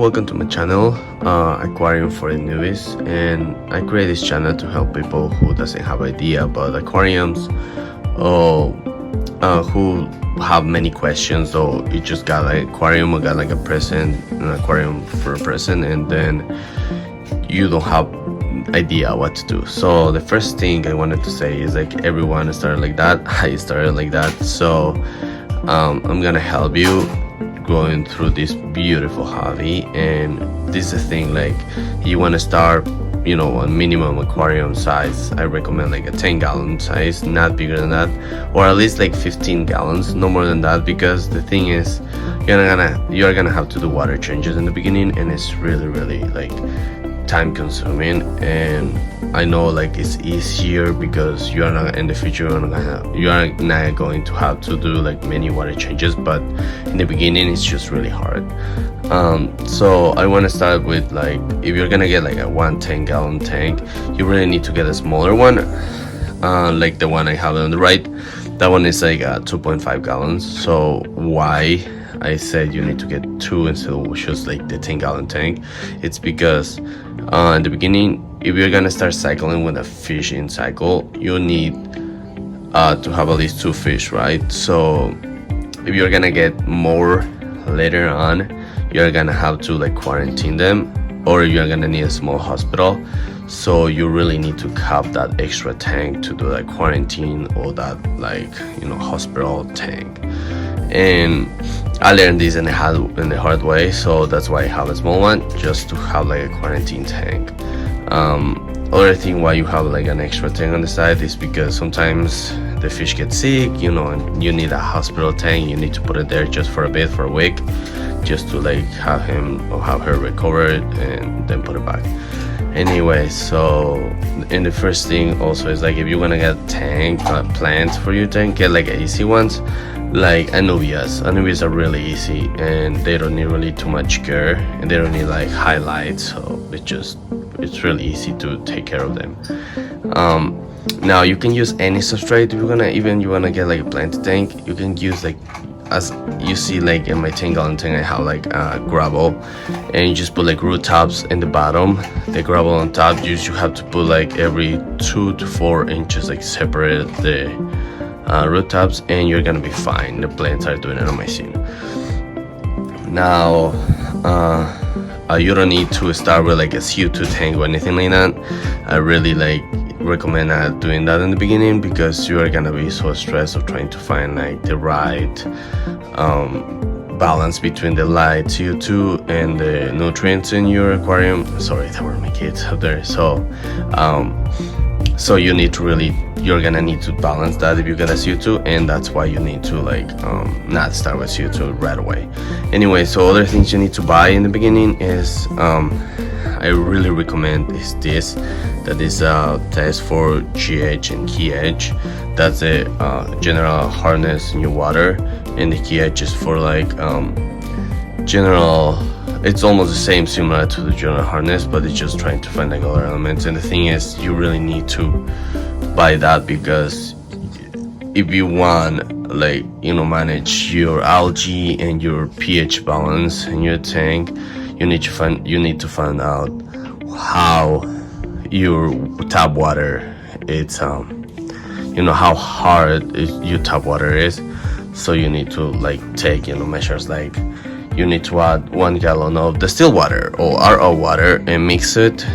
welcome to my channel, Aquarium for the newbies, and I create this channel to help people who doesn't have idea about aquariums or who have many questions, or you just got like aquarium or got like a present, an aquarium for a present, and then you don't have idea what to do. So the first thing I wanted to say is like everyone started like that. I started like that, so I'm gonna help you going through this beautiful hobby. And this is the thing, like you want to start, a minimum aquarium size. I recommend like a 10-gallon size, not bigger than that, or at least like 15 gallons, no more than that, because the thing is you're gonna have to do water changes in the beginning, and it's really like time consuming. And I know like it's easier because you are not in the future, you are not going to have to do like many water changes, but in the beginning it's just really hard. So I want to start with, like, if you're gonna get like a 10-gallon tank, you really need to get a smaller one, like the one I have on the right. That one is like 2.5 gallons. So why I said you need to get two instead of just like the 10-gallon tank, it's because in the beginning, if you're gonna start cycling with a fish in cycle, you need to have at least 2 fish, right? So if you're gonna get more later on, you're gonna have to like quarantine them, or you're gonna need a small hospital. So you really need to have that extra tank to do like quarantine or that hospital tank. And I learned this in the hard way, so that's why I have a small one, just to have like a quarantine tank. Other thing why you have like an extra tank on the side is because sometimes the fish get sick, and you need a hospital tank. You need to put it there just for a bit, for a week, just to like have him or have her recovered and then put it back. Anyway, so and the first thing also is like, if you want to get tank plants for your tank, get like easy ones like anubias. Anubias are really easy, and they don't need really too much care, and they don't need like highlights, so it's really easy to take care of them. Now you can use any substrate. If you wanna get like a planted tank, you can use like, as you see like in my 10-gallon tank, I have like gravel, and you just put like root tops in the bottom, the gravel on top. You should have to put like every 2 to 4 inches, like separate the root tops, and you're gonna be fine. The plants are doing it amazing. Now you don't need to start with like a CO2 tank or anything like that. I really recommend not doing that in the beginning, because you are gonna be so stressed of trying to find like the right balance between the light, CO2, and the nutrients in your aquarium. Sorry, that were my kids out there. So you're gonna need to balance that if you get a CO2, and that's why you need to not start with CO2 right away. Anyway, so other things you need to buy in the beginning is I really recommend is this. That is test for GH and key edge. That's the general hardness in your water, and the key edge is for like general. It's almost the same, similar to the general hardness, but it's just trying to find like other elements. And the thing is, you really need to buy that, because if you want manage your algae and your pH balance in your tank, you need to find out how your tap water, it's how hard your tap water is. So you need to take measures, like you need to add 1 gallon of distilled water or RO water and mix it,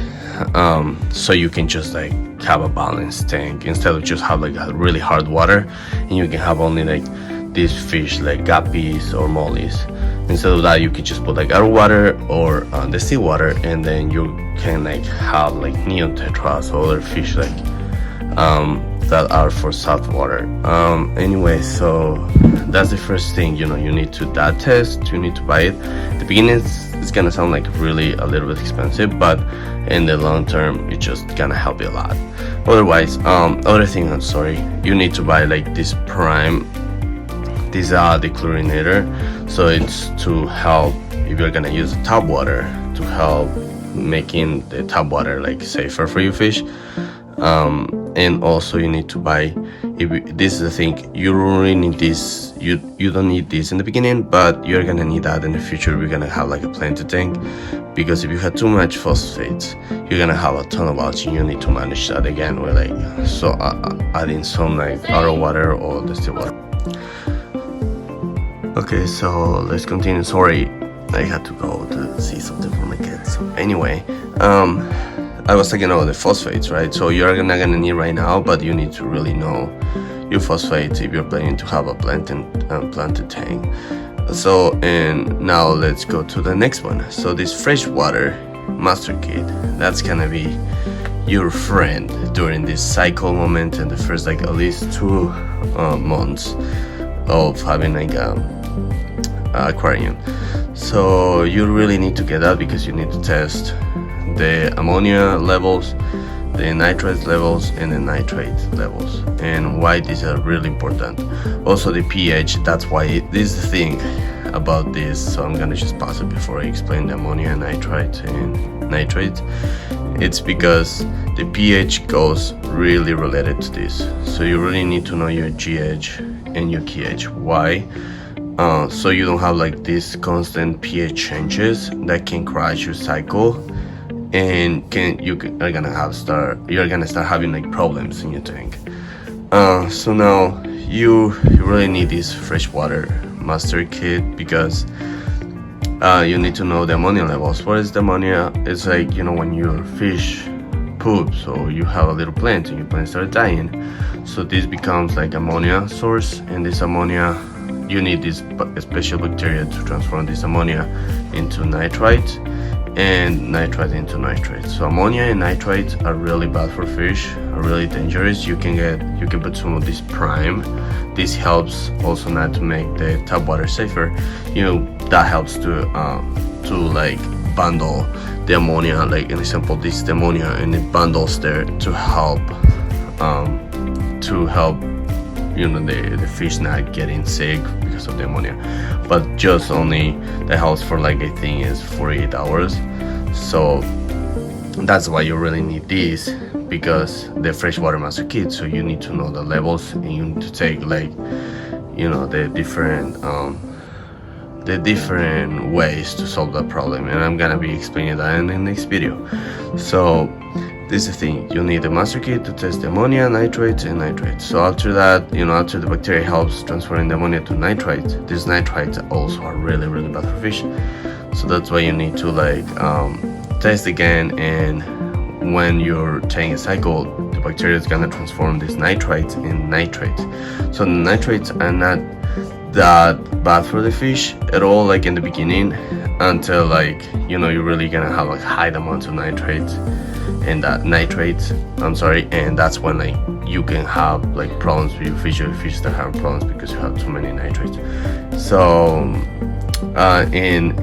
so you can just have a balanced tank, instead of just have a really hard water, and you can have only these fish like guppies or mollies. Instead of that, you can just put RO water or distilled water, and then you can have neon tetras or other fish that are for salt water. Anyway, so that's the first thing. You need to that test. You need to buy it. At the beginning, it's gonna sound really a little bit expensive, but in the long term, it's just gonna help you a lot. Otherwise, other thing, I'm sorry, you need to buy this prime. These are the chlorinator, so it's to help if you're gonna use tap water, to help making the tap water safer for your fish. And also you need to buy, this is the thing, you really need this, you don't need this in the beginning, but you're gonna need that in the future. We're gonna have like a planted tank, because if you have too much phosphates, you're gonna have a ton of algae, and you need to manage that again with like adding some like auto water or distilled water. Okay, so let's continue. Sorry, I had to go to see something for my kids. So anyway, I was talking about the phosphates, right? So you're not gonna need right now, but you need to really know your phosphates if you're planning to have a planted tank. So, and now let's go to the next one. So this freshwater master kit, that's gonna be your friend during this cycle moment and the first like at least 2 months of having like aquarium. So you really need to get that, because you need to test the ammonia levels, the nitrate levels, and the nitrate levels, and why these are really important. Also the pH, that's why this is the thing about this. So I'm gonna just pause it before I explain the ammonia, nitrite, and nitrate. It's because the pH goes really related to this. So you really need to know your GH and your KH. Why? So you don't have like these constant pH changes that can crash your cycle, and you're gonna start having like problems in your tank. So now you really need this freshwater master kit, because you need to know the ammonia levels. What is the ammonia? It's like, when your fish poops, or you have a little plant and your plant starts dying, so this becomes like ammonia source, and this ammonia, you need this special bacteria to transform this ammonia into nitrite, and nitrite into nitrate. So ammonia and nitrite are really bad for fish, are really dangerous. You can put some of this prime. This helps also not to make the tap water safer. That helps to like bundle the ammonia. Like an example, this is the ammonia, and it bundles there to help the fish not getting sick because of the ammonia. But just only that helps for like, I think is 48 hours. So that's why you really need this, because the freshwater master kit. So you need to know the levels, and you need to take like the different ways to solve that problem, and I'm gonna be explaining that in the next video. So this is the thing, you need the master kit to test the ammonia, nitrates, and nitrates. So after that, after the bacteria helps transferring the ammonia to nitrite, these nitrates also are really, really bad for fish. So that's why you need to like test again, and when your tank is cycled, the bacteria is gonna transform these nitrites in nitrate. So the nitrates are not that bad for the fish at all, like in the beginning, until like you're really gonna have like high amounts of nitrates and and that's when like you can have like problems with your fish, or fish that have problems because you have too many nitrates. So and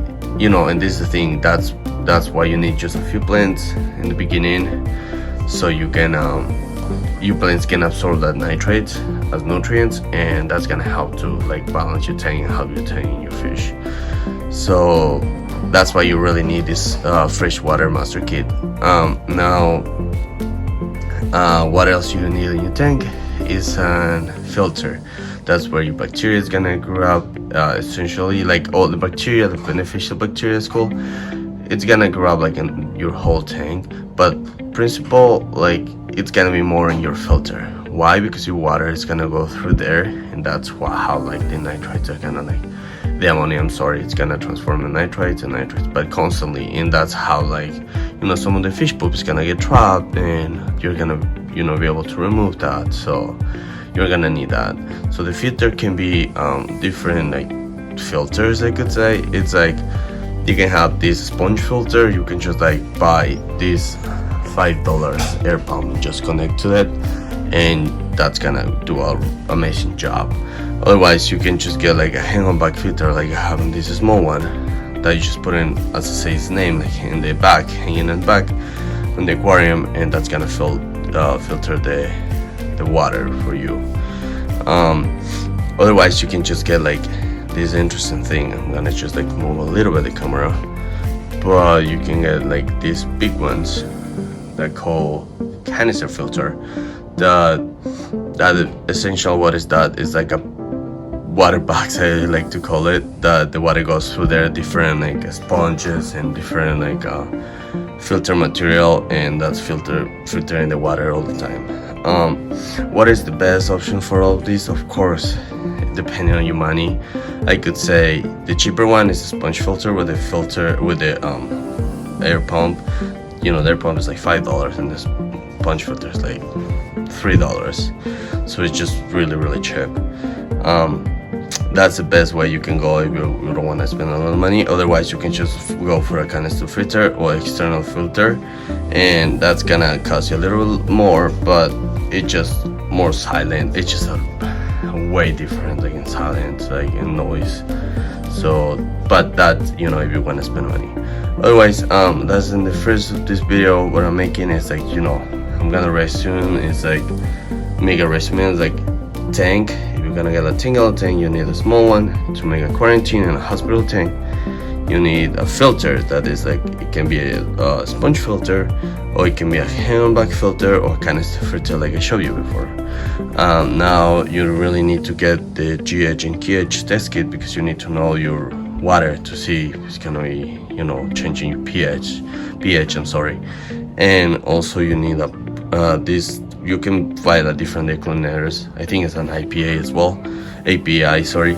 this is the thing, that's why you need just a few plants in the beginning, so you can your plants can absorb that nitrates as nutrients, and that's gonna help to like balance your tank and help your tank and your fish. So that's why you really need this freshwater master kit. Now what else you need in your tank is a filter. That's where your bacteria is gonna grow up, essentially like all the bacteria, the beneficial bacteria is called. It's gonna grow up like in your whole tank, but principle like it's gonna be more in your filter. Why? Because your water is gonna go through there, and that's how like the nitrites are gonna like the ammonia, it's gonna transform the nitrites and nitrates, but constantly, and that's how like some of the fish poop is gonna get trapped, and you're gonna be able to remove that. So you're gonna need that. So the filter can be different like filters, I could say. It's like you can have this sponge filter, you can just like buy this $5 air pump, just connect to it, and that's gonna do an amazing job. Otherwise, you can just get like a hang-on back filter, like having this small one that you just put in, as it says name, like in the back, hanging in the back on the aquarium, and that's gonna filter the water for you. Otherwise, you can just get like this interesting thing. I'm gonna just like move a little bit the camera, but you can get like these big ones that call canister filter. the essential, what is that? Is like a water box, I like to call it. The water goes through there, different like sponges and different like filter material, and that's filtering the water all the time. What is the best option for all of this? Of course, depending on your money, I could say the cheaper one is a sponge filter with the air pump. The air pump is like $5 and the sponge filter is like $3, so it's just really cheap. That's the best way you can go if you don't want to spend a lot of money. Otherwise, you can just go for a canister filter or external filter, and that's gonna cost you a little more, but it's just more silent. It's just a way different, like in silence, like in noise. So, but that, if you want to spend money. Otherwise, that's in the first of this video. What I'm making is like, I'm gonna resume. It's like make a resume. It's like tank. If you're gonna get a 10-gallon tank, you need a small one to make a quarantine and a hospital tank. You need a filter that is like, it can be a sponge filter, or it can be a handbag filter, or canister filter like I showed you before. Now you really need to get the GH and KH test kit, because you need to know your water to see if it's gonna be, changing your pH. I'm sorry. And also you need this. You can buy the different declinators. I think it's an IPA as well, API, sorry,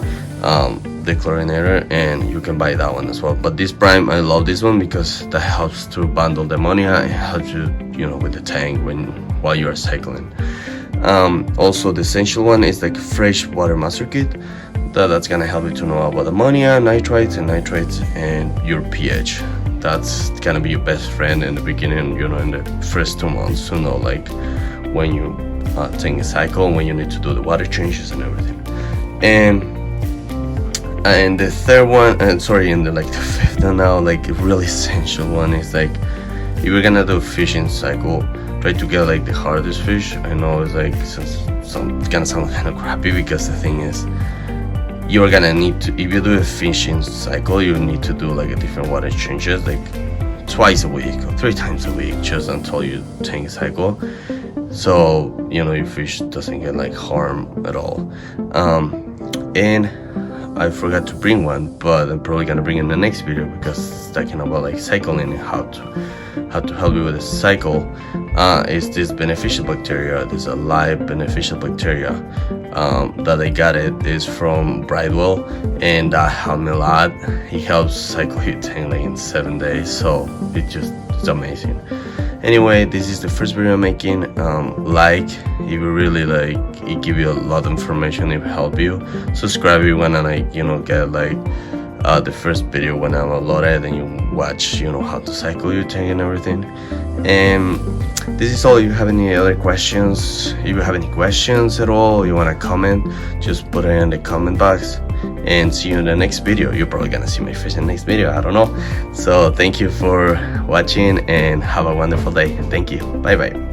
dechlorinator, and you can buy that one as well. But this prime, I love this one because that helps to bundle the ammonia. It helps you, with the tank while you are cycling. Also, the essential one is like fresh water master kit. That's gonna help you to know about ammonia, nitrates, and your pH. That's gonna be your best friend in the beginning, in the first 2 months, to know like when you take a cycle, when you need to do the water changes and everything. And the third one, and the fifth and now like a really essential one is like, if you're gonna do a fishing cycle, try to get like the hardest fish. I know it's like it's gonna sound kind of crappy, because the thing is, you're gonna need to, if you do a fishing cycle, you need to do like a different water changes like twice a week or 3 times a week, just until you tank a cycle, so your fish doesn't get like harm at all. And I forgot to bring one, but I'm probably gonna bring it in the next video, because it's talking about like cycling and how to help you with the cycle. Is this beneficial bacteria? There's a live beneficial bacteria that I got. It is from Bridewell, and that helped me a lot. It helps cycle your tank like in 7 days, so it's amazing. Anyway, this is the first video I'm making. If you really like, it give you a lot of information, it help you. Subscribe if you wanna get like the first video when I'm uploaded, and you watch how to cycle your tank and everything. And this is all. If you have any other questions, if you have any questions at all, you wanna comment, just put it in the comment box. And see you in the next video. You're probably gonna see my face in the next video, I don't know. So thank you for watching, and have a wonderful day. Thank you. Bye bye.